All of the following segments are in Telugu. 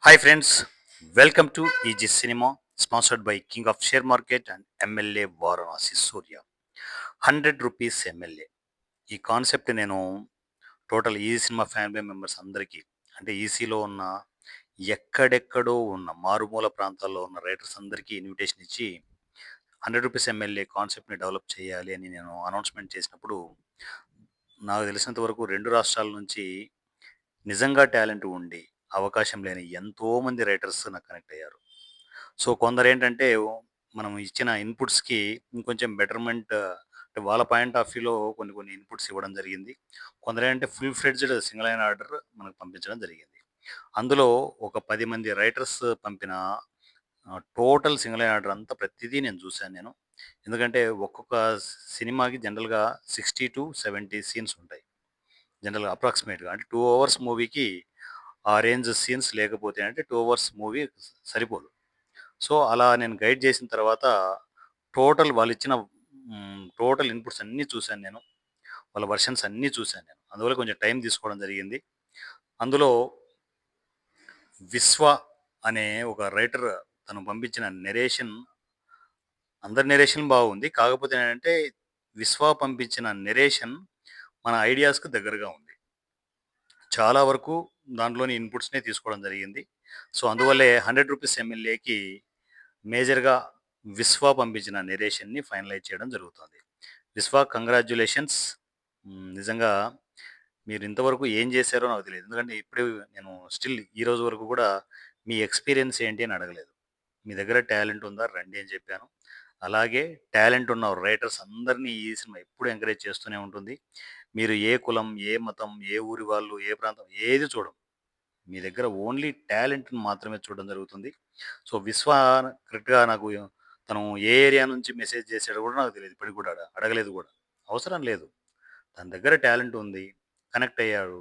Hi friends, welcome to EG Cinema, sponsored by King of Share Market and MLA Varanasi Surya. 100 rupees MLA ఈ కాన్సెప్ట్ నేను టోటల్ ఈ సినిమా ఫ్యామిలీ మెంబర్స్ అందరికీ అంటే ఈసీలో ఉన్న ఎక్కడెక్కడో ఉన్న మారుమూల ప్రాంతాల్లో ఉన్న రైటర్స్ అందరికీ ఇన్విటేషన్ ఇచ్చి 100 రూపీస్ ఎమ్మెల్యే కాన్సెప్ట్ని డెవలప్ చేయాలి అని నేను అనౌన్స్మెంట్ చేసినప్పుడు నాకు తెలిసినంత వరకు రెండు రాష్ట్రాల నుంచి నిజంగా టాలెంట్ ఉండి అవకాశం లేని ఎంతోమంది రైటర్స్ నాకు కనెక్ట్ అయ్యారు. సో కొందరేంటంటే మనం ఇచ్చిన ఇన్పుట్స్‌కి ఇంకొంచెం బెటర్‌మెంట్ అంటే వాళ్ళ పాయింట్ ఆఫ్ వ్యూలో కొన్ని కొన్ని ఇన్పుట్స్ ఇవ్వడం జరిగింది. కొందరేంటంటే full fledged single line order మనకు పంపించడం జరిగింది. అందులో ఒక 10 మంది రైటర్స్ పంపిన టోటల్ సింగిల్ లైన్ ఆర్డర్ అంతా ప్రతిదీ నేను చూసాను నేను. ఎందుకంటే ఒక్కొక్క సినిమాకి జనరల్‌గా 60-70 సీన్స్ ఉంటాయి. జనరల్‌గా అప్రాక్సిమేట్‌గా అంటే 2 అవర్స్ మూవీకి ఆ రేంజ్ సీన్స్ లేకపోతే అంటే 2 అవర్స్ మూవీ సరిపోదు. సో, అలా నేను గైడ్ చేసిన తర్వాత టోటల్ వాళ్ళిచ్చిన టోటల్ ఇన్‌పుట్స్ అన్నీ చూసాను నేను. వాళ్ళ వెర్షన్స్ అన్నీ చూసాను నేను. అందువల్ల కొంచెం టైం తీసుకోవడం జరిగింది. అందులో 'విశ్వ' అనే ఒక రైటర్ తను పంపించిన నరేషన్ అందరి నరేషన్ బాగుంది. కాకపోతే ఏంటంటే 'విశ్వ' పంపించిన నరేషన్ మన ఐడియాస్‌కి దగ్గరగా ఉంది. చాలా వరకు దాంట్లోని ఇన్‌పుట్స్‌నే తీసుకోవడం జరిగింది. సో, అందువల్లే 100 రూపీస్ ఎమ్మెల్యేకి మేజర్‌గా 'విశ్వ' పంపించిన నరేషన్‌ని ఫైనలైజ్ చేయడం జరుగుతుంది. 'విశ్వ కంగ్రాచ్యులేషన్స్. నిజంగా మీరు ఇంతవరకు ఏం చేశారో నాకు తెలీదు. ఎందుకంటే ఇప్పుడే నేను స్టిల్ ఈ రోజు వరకు కూడా మీ ఎక్స్‌పీరియన్స్ ఏంటి అని అడగలేదు. మీ దగ్గర టాలెంట్ ఉందా? రండి అని చెప్పాను. అలాగే టాలెంట్ ఉన్న రైటర్స్ అందరినీ ఈ సినిమా ఎప్పుడు ఎంకరేజ్ చేస్తూనే ఉంటుంది. మీరు ఏ కులం, ఏ మతం, ఏ ఊరి వాళ్ళు, ఏ ప్రాంతం ఏది చూడం. మీ దగ్గర ఓన్లీ టాలెంట్‌ని మాత్రమే చూడడం జరుగుతుంది. సో, విశ్వ కరెక్ట్‌గా నాకు తను ఏ ఏరియా నుంచి మెసేజ్ చేసాడో కూడా నాకు తెలీదు. ఇప్పటికి కూడా అడగలేదు కూడా. అవసరం లేదు. తన దగ్గర టాలెంట్ ఉంది. కనెక్ట్ అయ్యాడు.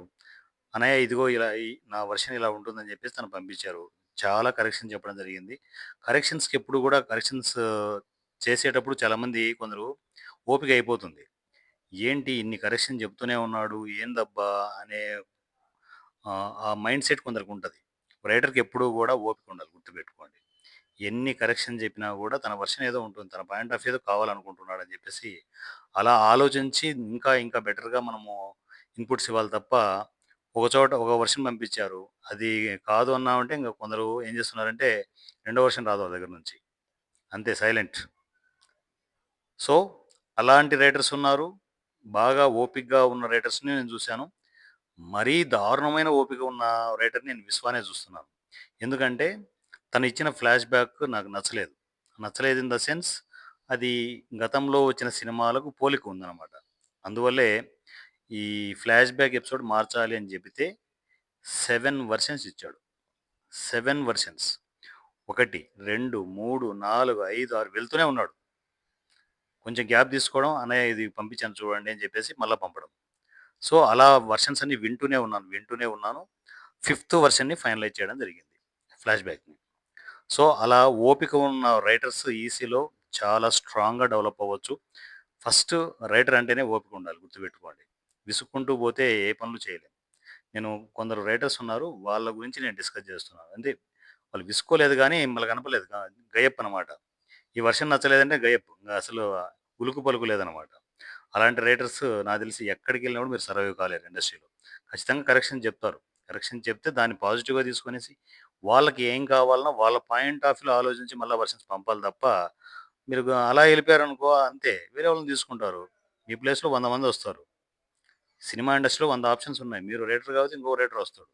"అన్నయ్య ఇదిగో ఇలా నా వెర్షన్ ఇలా ఉంటుందని" చెప్పేసి తను పంపించారు. చాలా కరెక్షన్ చెప్పడం జరిగింది. కరెక్షన్స్‌కి ఎప్పుడు కూడా కరెక్షన్స్ చేసేటప్పుడు చాలామంది కొందరు ఓపిక అయిపోతుంది. ఏంటి ఇన్ని కరెక్షన్ చెప్తూనే ఉన్నాడు ఏందబ్బా! అనే ఆ మైండ్ సెట్ కొందరికుంటది. రైటర్‌కి ఎప్పుడూ గూడా ఓపిక ఉండాలి గుర్తుపెట్టుకోండి. ఎన్ని కరెక్షన్ చెప్పినా గూడా తన వెర్షన్ ఏదో ఉంటుంది. తన పాయింట్ ఆఫ్ ఏదో కావాలనుకుంటున్నాడని జెప్పేసి, అలా ఆలోచించి ఇంకా ఇంకా బెటర్‌గా మనము ఇన్‌పుట్స్ ఇవ్వాలి తప్ప, ఒక చోట ఒక వెర్షన్ పంపించారు. అది కాదు అన్నామంటే ఇంక కొందరు ఏం జేస్తున్నారంటే, రెండో వెర్షన్ రాదు వాళ్ళ దగ్గర నుంచి. అంతే సైలెంట్. సో, అలాంటి రైటర్స్ ఉన్నారు. బాగా ఓపికగా ఉన్న రైటర్స్‌ని నేను జూసాను. మరీ దారుణమైన ఓపిక ఉన్న రైటర్‌ని నేను 'విశ్వానే' జూస్తున్నాను. ఎందుకంటే తను ఇచ్చిన ఫ్లాష్ బ్యాక్ నాకు నచ్చలేదు. నచ్చలేదు ఇన్ ద సెన్స్ అది గతంలో వచ్చిన సినిమాలకు పోలిక ఉందనమాట. అందువల్లే ఈ ఫ్లాష్ బ్యాక్ ఎపిసోడ్ మార్చాలి అని జెబితే 7 వెర్షన్స్ ఇచ్చాడు. 7 వెర్షన్స్. 1, 2, 3, 4, 5, 6 వెళ్తూనే ఉన్నాడు. కొంచెం గ్యాప్ తీసుకోవడం, "అన్నయ్య ఇది పంపించాను చూడండి" అని చెప్పేసి మళ్ళా పంపడం. సో, అలా వెర్షన్స్ అన్నీ వింటూనే ఉన్నాను, వింటూనే ఉన్నాను. ఫిఫ్త్ వెర్షన్‌ని ఫైనలైజ్ చేయడం జరిగింది. ఫ్లాష్ బ్యాక్‌ని. సో, అలా ఓపిక ఉన్న రైటర్స్ ఈసీలో చాలా స్ట్రాంగ్‌గా డెవలప్ అవ్వచ్చు. ఫస్ట్ రైటర్ అంటేనే ఓపిక ఉండాలి గుర్తుపెట్టుకోండి. విసుక్కుంటూ పోతే ఏ పనులు చేయలేం. నేను కొందరు రైటర్స్ ఉన్నారు. వాళ్ళ గురించి నేను డిస్కస్ చేస్తున్నాను. అంటే వాళ్ళు విసుకోలేదు గానీ, మళ్ళ కనపడలేదు. గయప్ అనమాట. ఈ వెర్షన్ నచ్చలేదంటే గయప్. ఇంగ అసలు ఉలుకు పలుకు లేదనమాట. అలాంటి రైటర్స్ నాకు తెలిసి ఎక్కడికెళ్ళినా కూడా మీరు సర్వైవ్ కాలేరు ఇండస్ట్రీలో. ఖచ్చితంగా కరెక్షన్ చెప్తారు. కరెక్షన్ చెప్తే దాన్ని పాజిటివ్‌గా తీసుకొనేసి వాళ్ళకి ఏం కావాలనో వాళ్ళ పాయింట్ ఆఫ్ వ్యూలో ఆలోచించి మళ్ళా వెర్షన్స్ పంపాలి తప్ప, మీరు అలా ఎళ్ళిపోయారనుకో అంతే. వేరే వాళ్ళని తీసుకుంటారు. మీ ప్లేస్‌లో 100 మందొస్తారు. సినిమా ఇండస్ట్రీలో 100 ఆప్షన్స్ ఉన్నాయి. మీరు రైటర్ కాకపోతే ఇంకో రైటర్ వస్తాడు.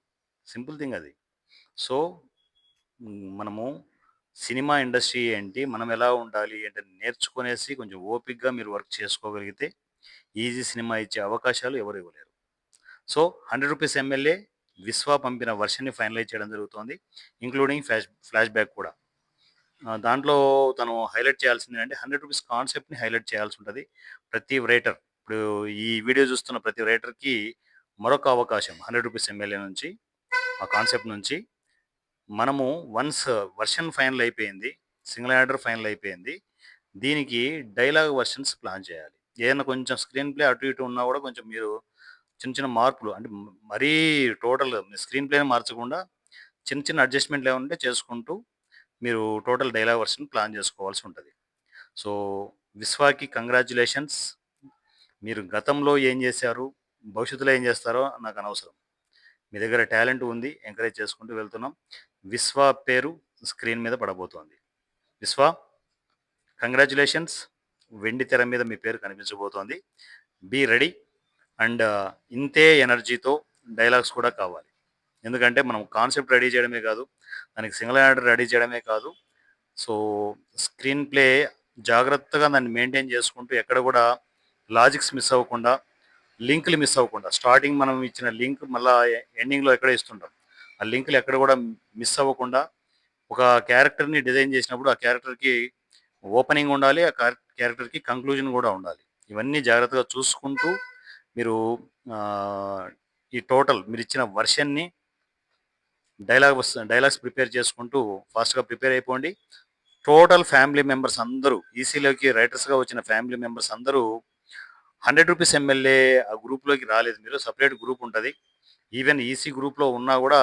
సింపుల్ థింగ్ అది. సో, మనము సినిమా ఇండస్ట్రీ ఏంటి? మనం ఎలా ఉండాలి? ఏంటని నేర్చుకునేసి కొంచెం ఓపికగా మీరు వర్క్ చేసుకోగలిగితే ఈజీ సినిమా ఇచ్చే అవకాశాలు ఎవరు ఇవ్వలేరు. సో, 100 రూపీస్ ఎమ్మెల్యే 'విశ్వ' పంపిన వెర్షన్‌ని ఫైనలైజ్ చేయడం జరుగుతోంది. ఇంక్లూడింగ్ ఫ్లాష్ బ్యాక్ కూడా. దాంట్లో తను హైలైట్ చేయాల్సిందేంటంటే 100 రూపీస్ కాన్సెప్ట్‌ని హైలైట్ చేయాల్సుంటది. ప్రతి రైటర్ ఇప్పుడు ఈ వీడియో చూస్తున్న ప్రతి రైటర్‌కి మరొక అవకాశం 100 రూపీస్ ఎమ్మెల్యే నుంచి, ఆ కాన్సెప్ట్ నుంచి మనము వన్స్ వెర్షన్ ఫైనల్ అయిపోయింది. సింగిల్ ఆర్డర్ ఫైనల్ అయిపోయింది. దీనికి డైలాగ్ వెర్షన్స్ ప్లాన్ చేయాలి. ఏదైనా కొంచెం స్క్రీన్ ప్లే అటు ఇటు ఉన్నా కూడా కొంచెం మీరు చిన్న చిన్న మార్పులు అంటే మరీ టోటల్ స్క్రీన్ ప్లేనే మార్చకుండా చిన్న చిన్న అడ్జస్ట్మెంట్లు ఏమంటే చేసుకుంటూ మీరు టోటల్ డైలాగ్ వర్షన్ ప్లాన్ చేసుకోవాల్సి ఉంటుంది. సో విశ్వాకి కంగ్రాచ్యులేషన్స్. మీరు గతంలో ఏం చేశారు, భవిష్యత్తులో ఏం చేస్తారో నాకు అనవసరం. మీ దగ్గర టాలెంట్ ఉంది, ఎంకరేజ్ చేసుకుంటూ వెళ్తున్నాం. విశ్వ పేరు స్క్రీన్ మీద పడబోతోంది. విశ్వ, కంగ్రాచ్యులేషన్స్. వెండి తెర మీద మీ పేరు కనిపించబోతోంది. Be ready. అండ్ ఇంతే ఎనర్జీతో డైలాగ్స్ కూడా కావాలి. ఎందుకంటే మనం కాన్సెప్ట్ రెడీ చేయడమే కాదు, దానికి సింగిల్ ఆర్డర్ రెడీ చేయడమే కాదు. సో స్క్రీన్ ప్లే జాగ్రత్తగా దాన్ని మెయింటైన్ చేసుకుంటూ ఎక్కడ కూడా లాజిక్స్ మిస్ అవ్వకుండా, లింకులు మిస్ అవ్వకుండా, స్టార్టింగ్ మనం ఇచ్చిన లింక్ మళ్ళీ ఎండింగ్లో ఎక్కడ ఇస్తుంటాం, ఆ లింకులు ఎక్కడ కూడా మిస్ అవ్వకుండా ఒక క్యారెక్టర్ని డిజైన్ చేసినప్పుడు ఆ క్యారెక్టర్కి ఓపెనింగ్ ఉండాలి, ఆ క్యారెక్టర్కి కంక్లూజన్ కూడా ఉండాలి. ఇవన్నీ జాగ్రత్తగా చూసుకుంటూ మీరు ఆ, ఈ టోటల్ మీరు ఇచ్చిన వర్షన్ని డైలాగ్స్ ప్రిపేర్ చేసుకుంటూ ఫాస్ట్గా ప్రిపేర్ అయిపోండి. టోటల్ ఫ్యామిలీ మెంబర్స్ అందరూ, ఈసీలోకి రైటర్స్గా వచ్చిన ఫ్యామిలీ మెంబర్స్ అందరూ 100 రూపీస్ ఎమ్మెల్యే ఆ గ్రూప్లోకి రాలేదు. మీరు సపరేట్ గ్రూప్ ఉంటుంది. ఈవెన్ ఈసీ గ్రూప్లో ఉన్నా కూడా,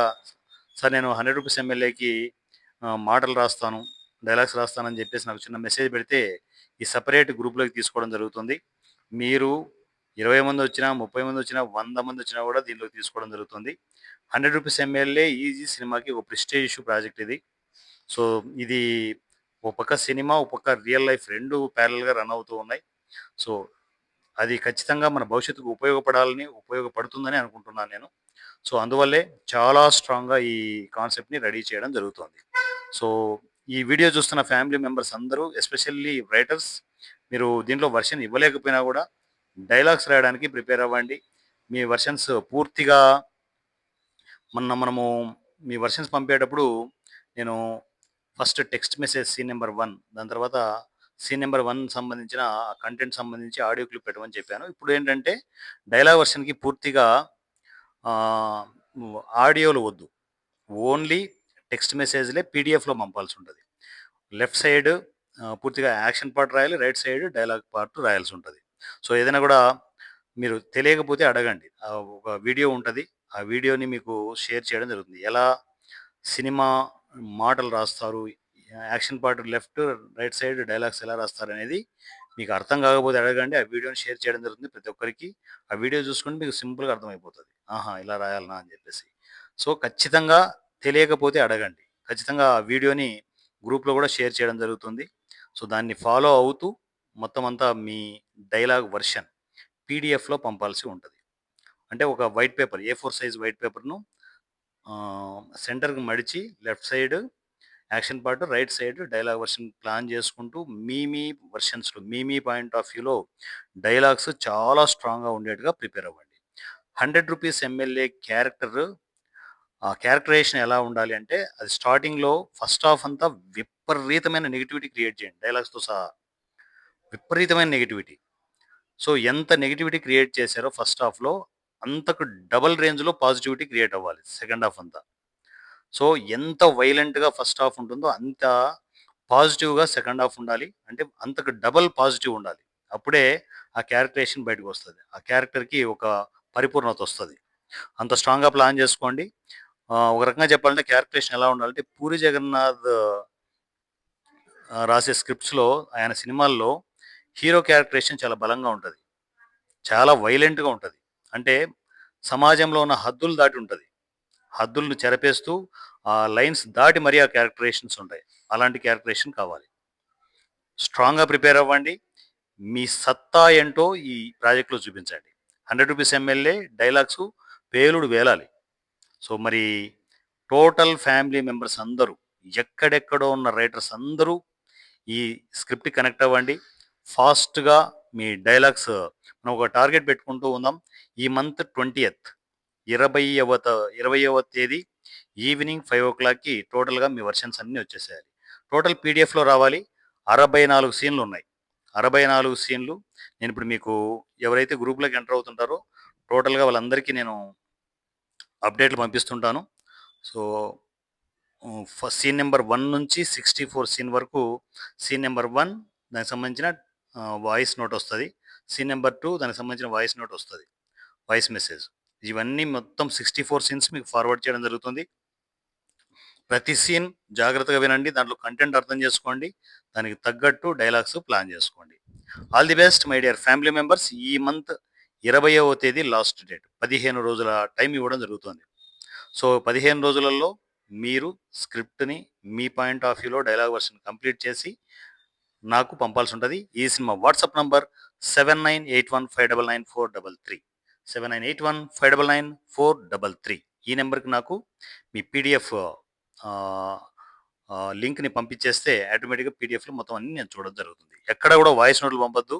సార్ నేను 100 రూపీస్ ఎమ్మెల్యేకి మాటలు రాస్తాను, డైలాగ్స్ రాస్తానని చెప్పేసి నాకు చిన్న మెసేజ్ పెడితే ఈ సపరేట్ గ్రూప్లోకి తీసుకోవడం జరుగుతుంది. మీరు 20 మంది వచ్చినా, 30 మంది వచ్చినా, 100 మంది వచ్చినా కూడా దీనిలోకి తీసుకోవడం జరుగుతుంది. 100 రూపీస్ ఎమ్మెల్యే ఈజీ సినిమాకి ఒక ప్రెస్టీజ్ ఇష్యూ ప్రాజెక్ట్ ఇది. సో ఇది ఒక పక్క సినిమా, ఒక పక్క రియల్ లైఫ్, రెండు ప్యారల్గా రన్ అవుతూ ఉన్నాయి. సో అది ఖచ్చితంగా మన భవిష్యత్తుకు ఉపయోగపడుతుందని అనుకుంటున్నాను నేను. సో అందువల్లే చాలా స్ట్రాంగ్గా ఈ కాన్సెప్ట్ని రెడీ చేయడం జరుగుతుంది. సో ఈ వీడియో చూస్తున్న ఫ్యామిలీ మెంబర్స్ అందరూ, ఎస్పెషల్లీ రైటర్స్, మీరు దీంట్లో వర్షన్ ఇవ్వలేకపోయినా కూడా డైలాగ్స్ రాయడానికి ప్రిపేర్ అవ్వండి. మీ వర్షన్స్ పూర్తిగా మనము మీ వర్షన్స్ పంపేటప్పుడు నేను first text message scene number 1, దాని తర్వాత సీన్ నెంబర్ 1 సంబంధించిన కంటెంట్ సంబంధించి ఆడియో క్లిప్ పెట్టమని చెప్పాను. ఇప్పుడు ఏంటంటే డైలాగ్ వర్షన్కి పూర్తిగా ఆడియోలు వద్దు, ఓన్లీ టెక్స్ట్ మెసేజ్లే పీడిఎఫ్లో పంపాల్సి ఉంటుంది. లెఫ్ట్ సైడ్ పూర్తిగా యాక్షన్ పార్ట్ రాయాలి, రైట్ సైడ్ డైలాగ్ పార్ట్ రాయాల్సి ఉంటుంది. సో ఏదైనా కూడా మీరు తెలియకపోతే అడగండి, ఒక వీడియో ఉంటుంది, ఆ వీడియోని మీకు షేర్ చేయడం జరుగుతుంది. ఎలా సినిమా మాటలు రాస్తారు, action part left right side dialogues ఎలా రాస్తారు అనేది మీకు అర్థం కాకపోతే అడగండి, ఆ వీడియోని షేర్ చేయడం జరుగుతుంది ప్రతి ఒక్కరికి. ఆ వీడియో చూసుకుంటే మీకు సింపుల్గా అర్థమైపోతుంది, ఆహా ఇలా రాయాలనా అని చెప్పేసి. సో ఖచ్చితంగా తెలియకపోతే అడగండి. ఖచ్చితంగా ఆ వీడియోని గ్రూప్లో కూడా షేర్ చేయడం జరుగుతుంది. సో దాన్ని ఫాలో అవుతూ మొత్తం అంతా మీ డైలాగ్ వర్షన్ పీడిఎఫ్లో పంపాల్సి ఉంటుంది. అంటే ఒక white paper, A4 size white పేపర్ను సెంటర్కి మడిచి left side action part, right side dialogue version plan చేసుకుంటూ మీ వర్షన్స్లో మీ పాయింట్ ఆఫ్ వ్యూలో డైలాగ్స్ చాలా స్ట్రాంగ్గా ఉండేట్టుగా ప్రిపేర్ అవ్వండి. 100 రూపీస్ ఎమ్మెల్యే క్యారెక్టర్, ఆ క్యారెక్టరైజేషన్ ఎలా ఉండాలి అంటే, అది స్టార్టింగ్లో ఫస్ట్ హాఫ్ అంతా విపరీతమైన నెగిటివిటీ క్రియేట్ చేయండి, డైలాగ్స్తో సహా విపరీతమైన నెగిటివిటీ. సో ఎంత నెగిటివిటీ క్రియేట్ చేశారో ఫస్ట్ హాఫ్లో, అంతకు డబల్ రేంజ్లో పాజిటివిటీ క్రియేట్ అవ్వాలి సెకండ్ హాఫ్ అంతా. సో ఎంత వైలెంట్గా ఫస్ట్ హాఫ్ ఉంటుందో అంత పాజిటివ్గా సెకండ్ హాఫ్ ఉండాలి. అంటే అంతకు డబల్ పాజిటివ్ ఉండాలి. అప్పుడే ఆ క్యారెక్టరేషన్ బయటకు వస్తుంది, ఆ క్యారెక్టర్కి ఒక పరిపూర్ణత వస్తుంది. అంత స్ట్రాంగ్గా ప్లాన్ చేసుకోండి. ఒక రకంగా చెప్పాలంటే క్యారెక్టరేషన్ ఎలా ఉండాలంటే, పూరి జగన్నాథ్ రాసే స్క్రిప్ట్స్లో, ఆయన సినిమాల్లో హీరో క్యారెక్టరేషన్ చాలా బలంగా ఉంటుంది, చాలా వైలెంట్గా ఉంటుంది. అంటే సమాజంలో ఉన్న హద్దులు దాటి ఉంటుంది, హద్దులను చెరపేస్తూ ఆ లైన్స్ దాటి మరీ ఆ క్యారెక్టరేషన్స్ ఉంటాయి. అలాంటి క్యారెక్టరేషన్ కావాలి. స్ట్రాంగ్గా ప్రిపేర్ అవ్వండి. మీ సత్తా ఏంటో ఈ ప్రాజెక్ట్లో చూపించండి. 100 రూపీస్ ఎమ్మెల్యే డైలాగ్స్ పేలుడు వేలాలి. సో మరి టోటల్ ఫ్యామిలీ మెంబర్స్ అందరూ, ఎక్కడెక్కడో ఉన్న రైటర్స్ అందరూ ఈ స్క్రిప్ట్ కనెక్ట్ అవ్వండి. ఫాస్ట్గా మీ డైలాగ్స్ మనం ఒక టార్గెట్ పెట్టుకుంటూ ఉందాం. ఈ మంత్ 20th, 20వ తేదీ ఈవినింగ్ 5 o'clockకి టోటల్గా మీ వర్షన్స్ అన్నీ వచ్చేసేయాలి. టోటల్ పీడిఎఫ్లో రావాలి. 64 సీన్లు ఉన్నాయి. 64 సీన్లు నేను ఇప్పుడు మీకు, ఎవరైతే గ్రూప్లోకి ఎంటర్ అవుతుంటారో టోటల్గా వాళ్ళందరికీ నేను అప్డేట్లు పంపిస్తుంటాను. సో ఫస్ట్ సీన్ నెంబర్ 1 నుంచి 64 సీన్ వరకు, సీన్ నెంబర్ 1 దానికి సంబంధించిన వాయిస్ నోట్ వస్తుంది, సీన్ నెంబర్ 2 దానికి సంబంధించిన వాయిస్ నోట్ వస్తుంది, వాయిస్ మెసేజ్. ఇవన్నీ మొత్తం 64 సీన్స్ మీకు ఫార్వర్డ్ చేయడం జరుగుతుంది. ప్రతి సీన్ జాగ్రత్తగా వినండి. దాంట్లో కంటెంట్ అర్థం చేసుకోండి. దానికి తగ్గట్టు డైలాగ్స్ ప్లాన్ చేసుకోండి. All the best my dear family members. ఈ మంత్ 20వ తేదీ లాస్ట్ డేట్. 15 రోజుల టైం ఇవ్వడం జరుగుతుంది. సో 15 రోజులలో మీరు స్క్రిప్ట్‌ని మీ పాయింట్ ఆఫ్ వ్యూలో డైలాగ్ వర్షన్ కంప్లీట్ చేసి నాకు పంపాల్సి ఉంటుంది. ఈ సినిమా వాట్సాప్ నంబర్ 7981599433 7981599433. ఈ నెంబర్కి నాకు మీ పీడిఎఫ్ లింక్ని పంపించేస్తే ఆటోమేటిక్గా పీడిఎఫ్లో మొత్తం అన్ని నేను చూడడం జరుగుతుంది. ఎక్కడ కూడా వాయిస్ నోట్లు పంపొద్దు.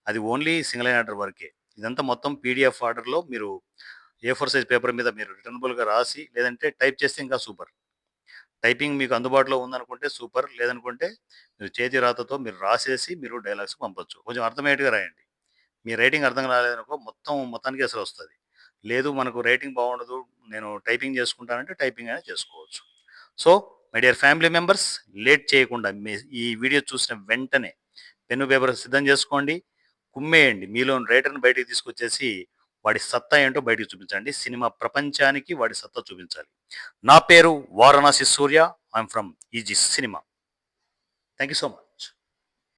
అది ఓన్లీ సింగిల్ లైన్ ఆర్డర్ వరకే. ఇదంతా మొత్తం పీడిఎఫ్ ఆర్డర్లో మీరు A4 సైజ్ పేపర్ మీద మీరు రిటర్నబుల్గా రాసి లేదంటే టైప్ చేస్తే ఇంకా సూపర్. టైపింగ్ మీకు అందుబాటులో ఉందనుకుంటే సూపర్. లేదనుకుంటే మీరు చేతి రాతతో మీరు రాసేసి మీరు డైలాగ్స్ పంపొచ్చు. కొంచెం అర్థమయ్యేట్టుగా రాయండి. మీ రైటింగ్ అర్థం కాలేదనుకో మొత్తానికి అసలు వస్తుంది. లేదు మనకు రైటింగ్ బాగుండదు, నేను టైపింగ్ చేసుకుంటానంటే టైపింగ్ అయినా చేసుకోవచ్చు. So my dear family members, late చేయకుండా ఈ వీడియో చూసిన వెంటనే పెన్ను పేపర్ సిద్ధం చేసుకోండి. కుమ్మేయండి. మీలోని రైటర్ని బయటికి తీసుకొచ్చేసి వాడి సత్తా ఏంటో బయటికి చూపించండి. సినిమా ప్రపంచానికి వాడి సత్తా చూపించాలి. నా పేరు Varanasi Surya. I'm from easy cinema. Thank you so much.